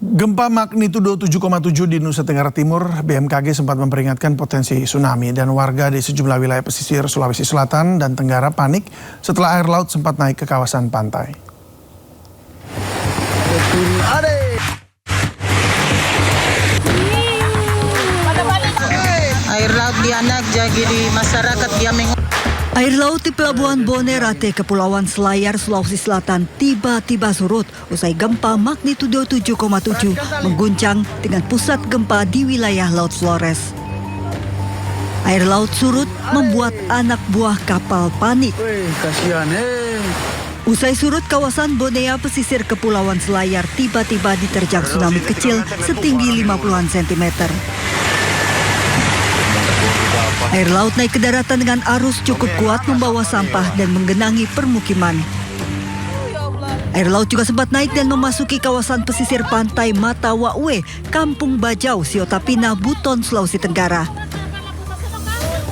Gempa magnitudo 7,7 di Nusa Tenggara Timur, BMKG sempat memperingatkan potensi tsunami dan warga di sejumlah wilayah pesisir Sulawesi Selatan dan Tenggara panik setelah air laut sempat naik ke kawasan pantai. Air laut dianak jadi di masyarakat dia Air laut di Pelabuhan Bonerate, Kepulauan Selayar, Sulawesi Selatan tiba-tiba surut usai gempa magnitudo 7,7 mengguncang dengan pusat gempa di wilayah Laut Flores. Air laut surut membuat anak buah kapal panik. Usai surut, kawasan Bonea pesisir Kepulauan Selayar tiba-tiba diterjang tsunami kecil setinggi 50-an sentimeter. Air laut naik ke daratan dengan arus cukup kuat membawa sampah dan menggenangi permukiman. Air laut juga sempat naik dan memasuki kawasan pesisir pantai Matawaue, Kampung Bajau, Siotapina, Buton, Sulawesi Tenggara.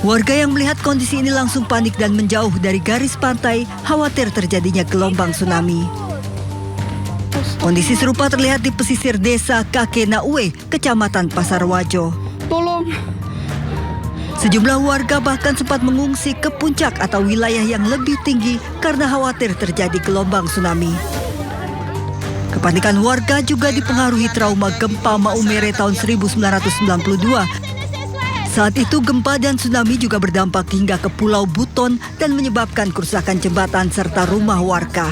Warga yang melihat kondisi ini langsung panik dan menjauh dari garis pantai, khawatir terjadinya gelombang tsunami. Kondisi serupa terlihat di pesisir desa Kakenaue, Kecamatan Pasarwajo. Tolong. Sejumlah warga bahkan sempat mengungsi ke puncak atau wilayah yang lebih tinggi karena khawatir terjadi gelombang tsunami. Kepanikan warga juga dipengaruhi trauma gempa Maumere tahun 1992. Saat itu gempa dan tsunami juga berdampak hingga ke Pulau Buton dan menyebabkan kerusakan jembatan serta rumah warga.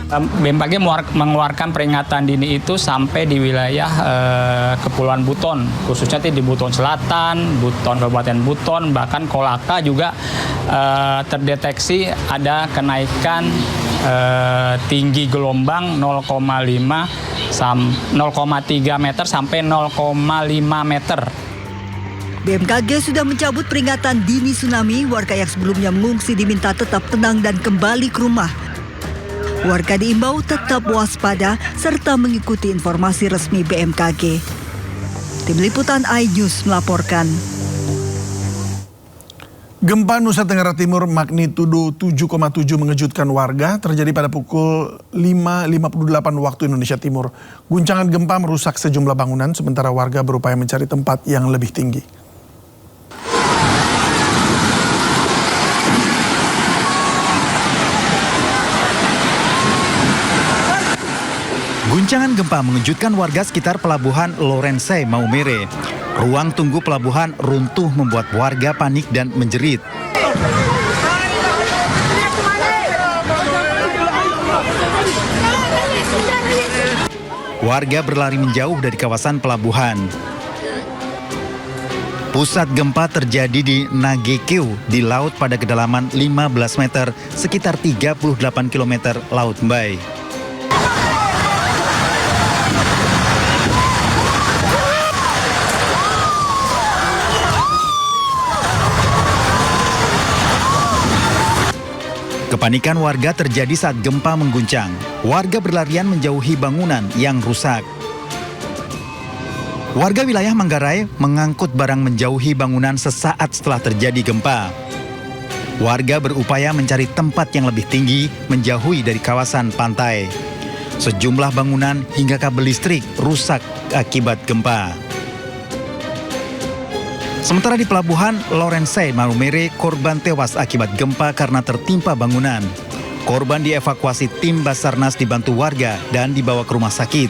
BMKG mengeluarkan peringatan dini itu sampai di wilayah Kepulauan Buton, khususnya di Buton Selatan, Buton Kabupaten Buton, bahkan Kolaka juga terdeteksi ada kenaikan tinggi gelombang 0,3 meter sampai 0,5 meter. BMKG sudah mencabut peringatan dini tsunami. Warga yang sebelumnya mengungsi diminta tetap tenang dan kembali ke rumah. Warga diimbau tetap waspada serta mengikuti informasi resmi BMKG. Tim Liputan iNews melaporkan. Gempa Nusa Tenggara Timur magnitudo 7,7 mengejutkan warga terjadi pada pukul 5.58 waktu Indonesia Timur. Guncangan gempa merusak sejumlah bangunan sementara warga berupaya mencari tempat yang lebih tinggi. Guncangan gempa mengejutkan warga sekitar Pelabuhan Lorensai, Maumere. Ruang tunggu pelabuhan runtuh membuat warga panik dan menjerit. Warga berlari menjauh dari kawasan pelabuhan. Pusat gempa terjadi di Nagekeu di laut pada kedalaman 15 meter, sekitar 38 km Laut Mbai. Kepanikan warga terjadi saat gempa mengguncang. Warga berlarian menjauhi bangunan yang rusak. Warga wilayah Manggarai mengangkut barang menjauhi bangunan sesaat setelah terjadi gempa. Warga berupaya mencari tempat yang lebih tinggi menjauhi dari kawasan pantai. Sejumlah bangunan hingga kabel listrik rusak akibat gempa. Sementara di Pelabuhan Lorensai, Maumere, korban tewas akibat gempa karena tertimpa bangunan. Korban dievakuasi tim Basarnas dibantu warga dan dibawa ke rumah sakit.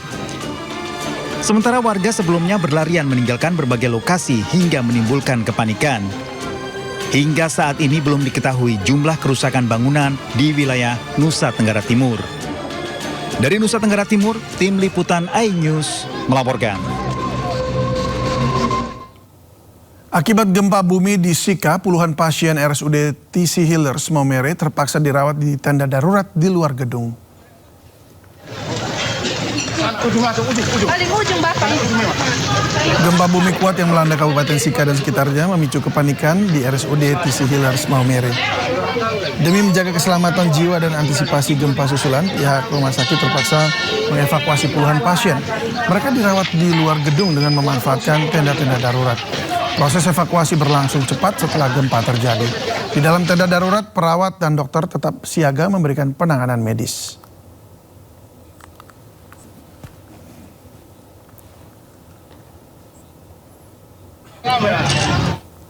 Sementara warga sebelumnya berlarian meninggalkan berbagai lokasi hingga menimbulkan kepanikan. Hingga saat ini belum diketahui jumlah kerusakan bangunan di wilayah Nusa Tenggara Timur. Dari Nusa Tenggara Timur, Tim Liputan iNews melaporkan. Akibat gempa bumi di Sika, puluhan pasien RSUD TC Healers Maumere terpaksa dirawat di tenda darurat di luar gedung. Gempa bumi kuat yang melanda Kabupaten Sika dan sekitarnya memicu kepanikan di RSUD TC Healers Maumere. Demi menjaga keselamatan jiwa dan antisipasi gempa susulan, pihak rumah sakit terpaksa mengevakuasi puluhan pasien. Mereka dirawat di luar gedung dengan memanfaatkan tenda-tenda darurat. Proses evakuasi berlangsung cepat setelah gempa terjadi. Di dalam tenda darurat, perawat dan dokter tetap siaga memberikan penanganan medis.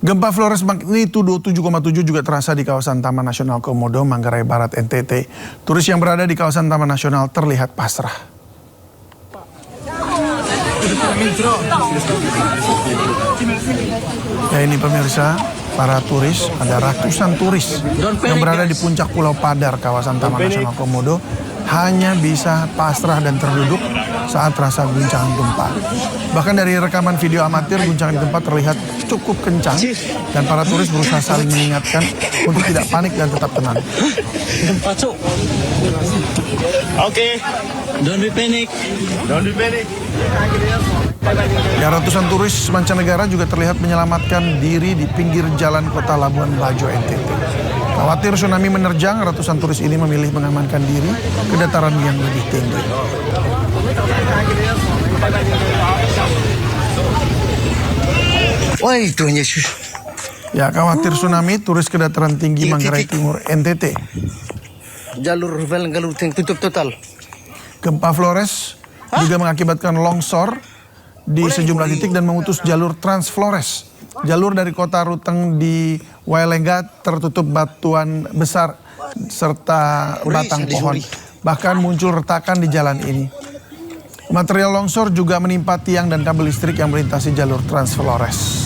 Gempa Flores magnitudo 7,7 juga terasa di kawasan Taman Nasional Komodo, Manggarai Barat, NTT. Turis yang berada di kawasan Taman Nasional terlihat pasrah. Ya ini pemirsa, para turis, ada ratusan turis yang berada di puncak Pulau Padar, kawasan Taman Nasional Komodo, hanya bisa pasrah dan terduduk saat terasa guncangan gempa. Bahkan dari rekaman video amatir, guncangan gempa terlihat cukup kencang dan para turis berusaha saling mengingatkan untuk tidak panik dan tetap tenang. Gempa, Cuk. Oke. Don't be panic. Don't be panic. Ya, ratusan turis mancanegara juga terlihat menyelamatkan diri di pinggir jalan kota Labuan Bajo, NTT. Khawatir tsunami menerjang, ratusan turis ini memilih mengamankan diri ke dataran yang lebih tinggi. Wah, itu Yesus. Ya, khawatir tsunami, turis ke dataran tinggi Manggarai Timur, NTT. Jalur tutup total. Gempa Flores juga mengakibatkan longsor di sejumlah titik dan memutus jalur Trans Flores. Jalur dari kota Ruteng di Wailengga tertutup batuan besar serta batang pohon. Bahkan muncul retakan di jalan ini. Material longsor juga menimpa tiang dan kabel listrik yang melintasi jalur Trans Flores.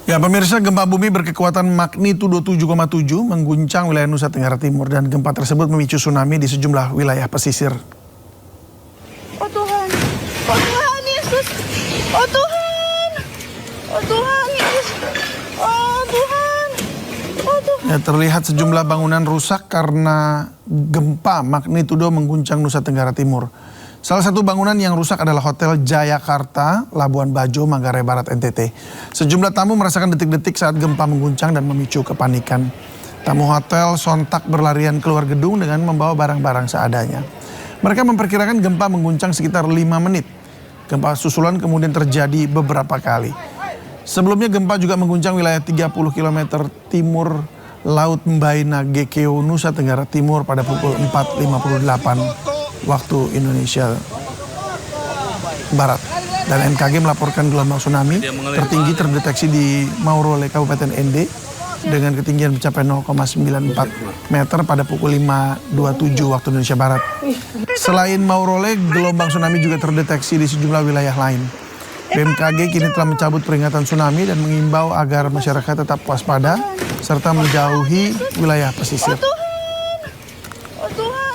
Ya pemirsa, gempa bumi berkekuatan magnitudo 7,7 mengguncang wilayah Nusa Tenggara Timur dan gempa tersebut memicu tsunami di sejumlah wilayah pesisir. Oh Tuhan, oh Tuhan Yesus, oh Tuhan, oh Tuhan Yesus, oh Tuhan, oh Tuhan. Ya, terlihat sejumlah bangunan rusak karena gempa magnitudo mengguncang Nusa Tenggara Timur. Salah satu bangunan yang rusak adalah Hotel Jayakarta, Labuan Bajo, Manggarai Barat, NTT. Sejumlah tamu merasakan detik-detik saat gempa mengguncang dan memicu kepanikan. Tamu hotel sontak berlarian keluar gedung dengan membawa barang-barang seadanya. Mereka memperkirakan gempa mengguncang sekitar 5 menit. Gempa susulan kemudian terjadi beberapa kali. Sebelumnya gempa juga mengguncang wilayah 30 km timur Laut Mbaina, GKO, Nusa Tenggara Timur pada pukul 4.58 waktu Indonesia Barat. Dan NKG melaporkan gelombang tsunami tertinggi terdeteksi di Maurole, Kabupaten Ende dengan ketinggian mencapai 0,94 meter pada pukul 5.27 waktu Indonesia Barat. Selain Maurole, gelombang tsunami juga terdeteksi di sejumlah wilayah lain. BMKG kini telah mencabut peringatan tsunami dan mengimbau agar masyarakat tetap waspada serta menjauhi wilayah pesisir. Oh Tuhan.